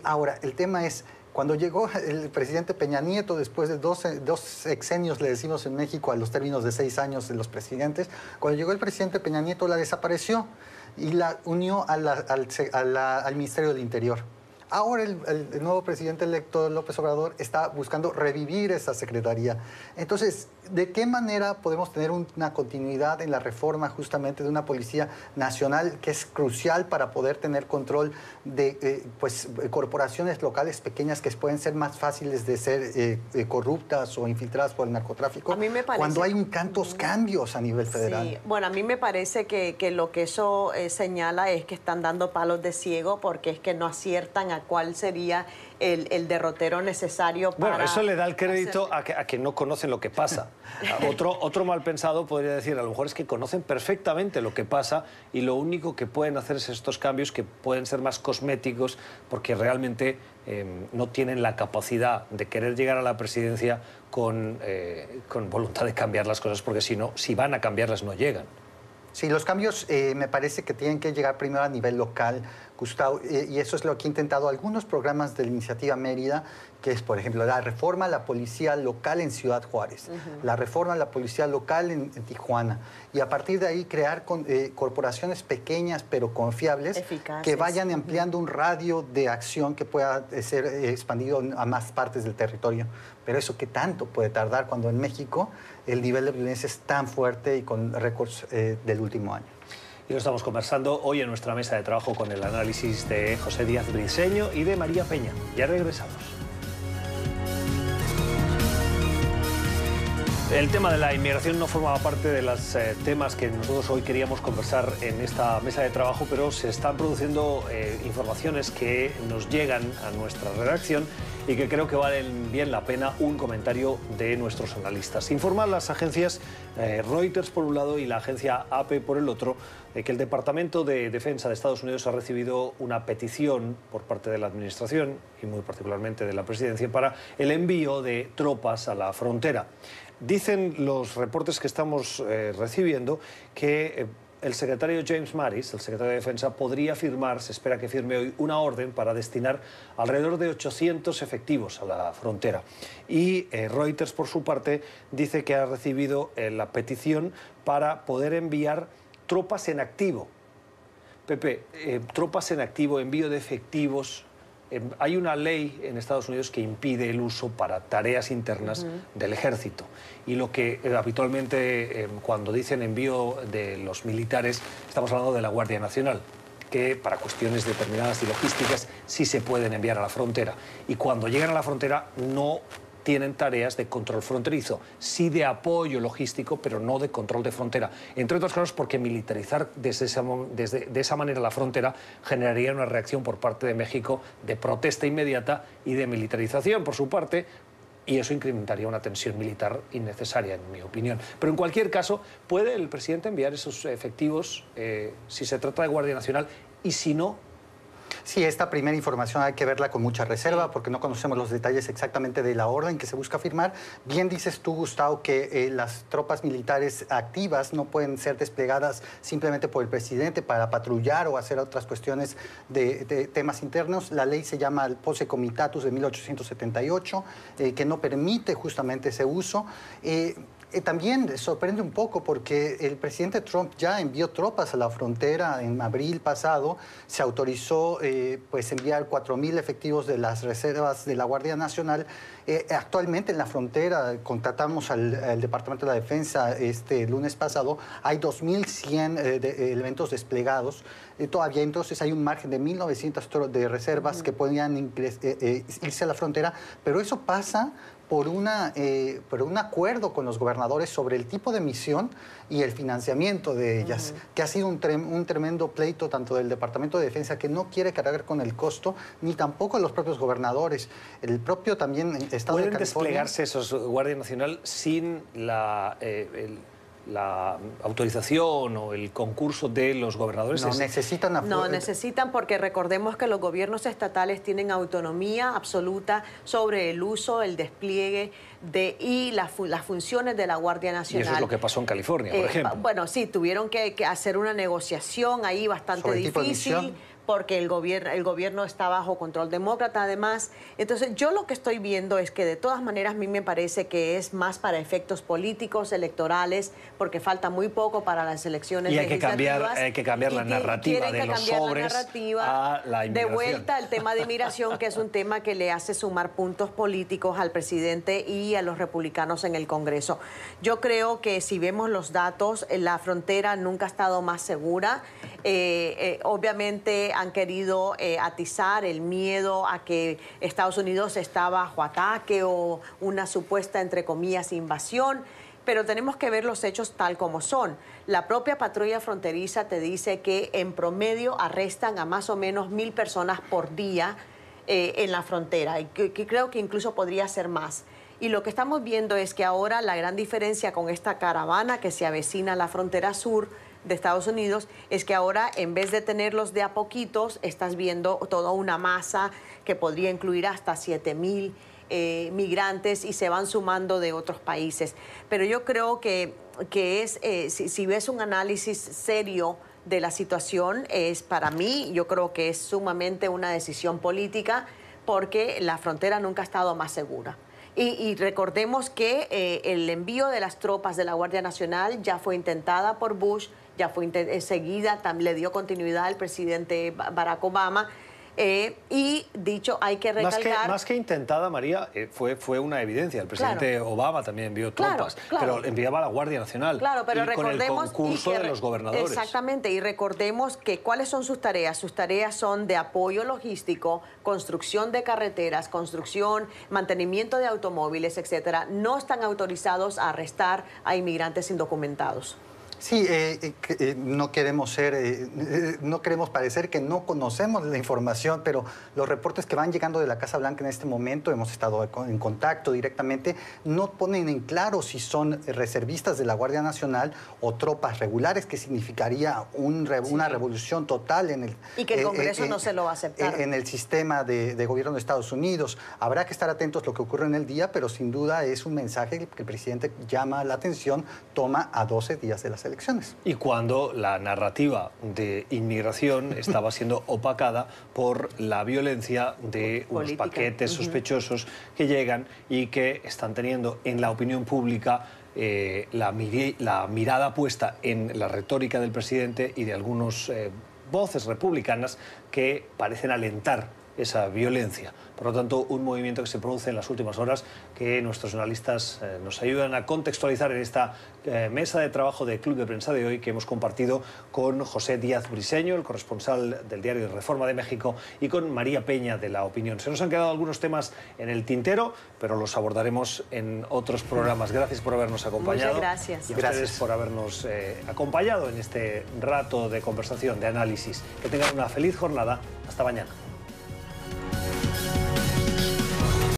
Ahora, el tema es, cuando llegó el presidente Peña Nieto, después de dos sexenios, le decimos en México, a los términos de 6 años de los presidentes, cuando llegó el presidente Peña Nieto la desapareció y la unió al Ministerio del Interior. Ahora el nuevo presidente electo, López Obrador, está buscando revivir esa secretaría. Entonces, ¿de qué manera podemos tener una continuidad en la reforma justamente de una policía nacional que es crucial para poder tener control de corporaciones locales pequeñas que pueden ser más fáciles de ser corruptas o infiltradas por el narcotráfico? A mí me parece, cuando hay tantos cambios a nivel federal. Sí, bueno, a mí me parece que lo que eso señala es que están dando palos de ciego, porque es que no aciertan a cuál sería el derrotero necesario para... Bueno, eso le da el crédito a que no conocen lo que pasa. Otro mal pensado podría decir, a lo mejor es que conocen perfectamente lo que pasa y lo único que pueden hacer es estos cambios que pueden ser más cosméticos porque realmente no tienen la capacidad de querer llegar a la presidencia con voluntad de cambiar las cosas, porque si no, si van a cambiarlas no llegan. Sí, los cambios me parece que tienen que llegar primero a nivel local, Gustavo, y eso es lo que he intentado algunos programas de la Iniciativa Mérida, que es, por ejemplo, la reforma a la policía local en Ciudad Juárez, la reforma a la policía local en Tijuana, y a partir de ahí crear corporaciones pequeñas pero confiables, eficaces, que vayan ampliando un radio de acción que pueda ser expandido a más partes del territorio. Pero eso, ¿qué tanto puede tardar cuando en México el nivel de violencia es tan fuerte y con récords del último año? Y lo estamos conversando hoy en nuestra mesa de trabajo con el análisis de José Díaz Briceño y de María Peña. Ya regresamos. El tema de la inmigración no formaba parte de los temas que nosotros hoy queríamos conversar en esta mesa de trabajo, pero se están produciendo informaciones que nos llegan a nuestra redacción y que creo que valen bien la pena un comentario de nuestros analistas. Informan las agencias Reuters por un lado y la agencia AP por el otro de que el Departamento de Defensa de Estados Unidos ha recibido una petición por parte de la Administración y muy particularmente de la Presidencia para el envío de tropas a la frontera. Dicen los reportes que estamos recibiendo que el secretario James Mattis, el secretario de Defensa, podría firmar, se espera que firme hoy, una orden para destinar alrededor de 800 efectivos a la frontera. Y Reuters, por su parte, dice que ha recibido la petición para poder enviar tropas en activo. Pepe, tropas en activo, envío de efectivos, Hay una ley en Estados Unidos que impide el uso para tareas internas del ejército. Y lo que habitualmente cuando dicen envío de los militares, estamos hablando de la Guardia Nacional, que para cuestiones determinadas y logísticas sí se pueden enviar a la frontera. Y cuando llegan a la frontera no tienen tareas de control fronterizo, sí de apoyo logístico, pero no de control de frontera. Entre otras cosas porque militarizar de esa manera la frontera generaría una reacción por parte de México de protesta inmediata y de militarización por su parte, y eso incrementaría una tensión militar innecesaria, en mi opinión. Pero en cualquier caso, ¿puede el presidente enviar esos efectivos si se trata de Guardia Nacional y si no? Sí, esta primera información hay que verla con mucha reserva porque no conocemos los detalles exactamente de la orden que se busca firmar. Bien dices tú, Gustavo, que las tropas militares activas no pueden ser desplegadas simplemente por el presidente para patrullar o hacer otras cuestiones de temas internos. La ley se llama el Posse Comitatus de 1878, que no permite justamente ese uso. También sorprende un poco porque el presidente Trump ya envió tropas a la frontera en abril pasado. Se autorizó pues enviar 4,000 efectivos de las reservas de la Guardia Nacional. Actualmente en la frontera, contratamos al Departamento de la Defensa este lunes pasado, hay 2,100 elementos desplegados. Todavía entonces hay un margen de 1,900 de reservas que podrían irse a la frontera, pero eso pasa por un acuerdo con los gobernadores sobre el tipo de misión y el financiamiento de ellas, que ha sido un tremendo pleito tanto del Departamento de Defensa, que no quiere cargar con el costo, ni tampoco los propios gobernadores. El propio también Estado de California... ¿Pueden desplegarse esos Guardia Nacional sin la autorización o el concurso de los gobernadores? No, necesitan... No, necesitan porque recordemos que los gobiernos estatales tienen autonomía absoluta sobre el uso, el despliegue y las funciones de la Guardia Nacional. Y eso es lo que pasó en California, por ejemplo. Bueno, sí, tuvieron que hacer una negociación ahí bastante difícil, porque el gobierno está bajo control demócrata además. Entonces yo lo que estoy viendo es que de todas maneras a mí me parece que es más para efectos políticos, electorales, porque falta muy poco para las elecciones legislativas. Hay que cambiar la narrativa de los sobres a la inmigración. De vuelta al tema de inmigración, que es un tema que le hace sumar puntos políticos al presidente y a los republicanos en el Congreso. Yo creo que si vemos los datos, la frontera nunca ha estado más segura. Obviamente han querido atizar el miedo a que Estados Unidos está bajo ataque o una supuesta, entre comillas, invasión, pero tenemos que ver los hechos tal como son. La propia patrulla fronteriza te dice que en promedio arrestan a más o menos 1,000 personas por día en la frontera, y que creo que incluso podría ser más. Y lo que estamos viendo es que ahora la gran diferencia con esta caravana que se avecina a la frontera sur de Estados Unidos es que ahora, en vez de tenerlos de a poquitos, estás viendo toda una masa que podría incluir hasta 7,000 migrantes, y se van sumando de otros países. Pero yo creo que si ves un análisis serio de la situación, para mí, yo creo que es sumamente una decisión política, porque la frontera nunca ha estado más segura. Y recordemos que el envío de las tropas de la Guardia Nacional ya fue intentada por Bush, ya fue enseguida, también le dio continuidad al presidente Barack Obama. Y dicho, hay que recalcar... Más que intentada, María, fue una evidencia. El presidente Obama también envió tropas, pero enviaba a la Guardia Nacional. Claro, pero recordemos... Con el concurso de los gobernadores. Exactamente, y recordemos que ¿cuáles son sus tareas? Sus tareas son de apoyo logístico, construcción de carreteras, construcción, mantenimiento de automóviles, etcétera. No están autorizados a arrestar a inmigrantes indocumentados. Sí, no queremos parecer que no conocemos la información, pero los reportes que van llegando de la Casa Blanca en este momento, hemos estado en contacto directamente, no ponen en claro si son reservistas de la Guardia Nacional o tropas regulares, que significaría una revolución total en el... Y que el Congreso no se lo va a aceptar. En el sistema de gobierno de Estados Unidos. Habrá que estar atentos a lo que ocurre en el día, pero sin duda es un mensaje que el presidente llama la atención, toma a 12 días de las elecciones. Y cuando la narrativa de inmigración estaba siendo opacada por la violencia de unos paquetes sospechosos que llegan y que están teniendo en la opinión pública la mirada puesta en la retórica del presidente y de algunas voces republicanas que parecen alentar esa violencia. Por lo tanto, un movimiento que se produce en las últimas horas que nuestros analistas nos ayudan a contextualizar en esta mesa de trabajo de Club de Prensa de hoy que hemos compartido con José Díaz Briseño, el corresponsal del diario Reforma de México, y con María Peña de La Opinión. Se nos han quedado algunos temas en el tintero, pero los abordaremos en otros programas. Gracias por habernos acompañado. Muchas gracias. Y a ustedes por habernos acompañado en este rato de conversación, de análisis. Que tengan una feliz jornada. Hasta mañana.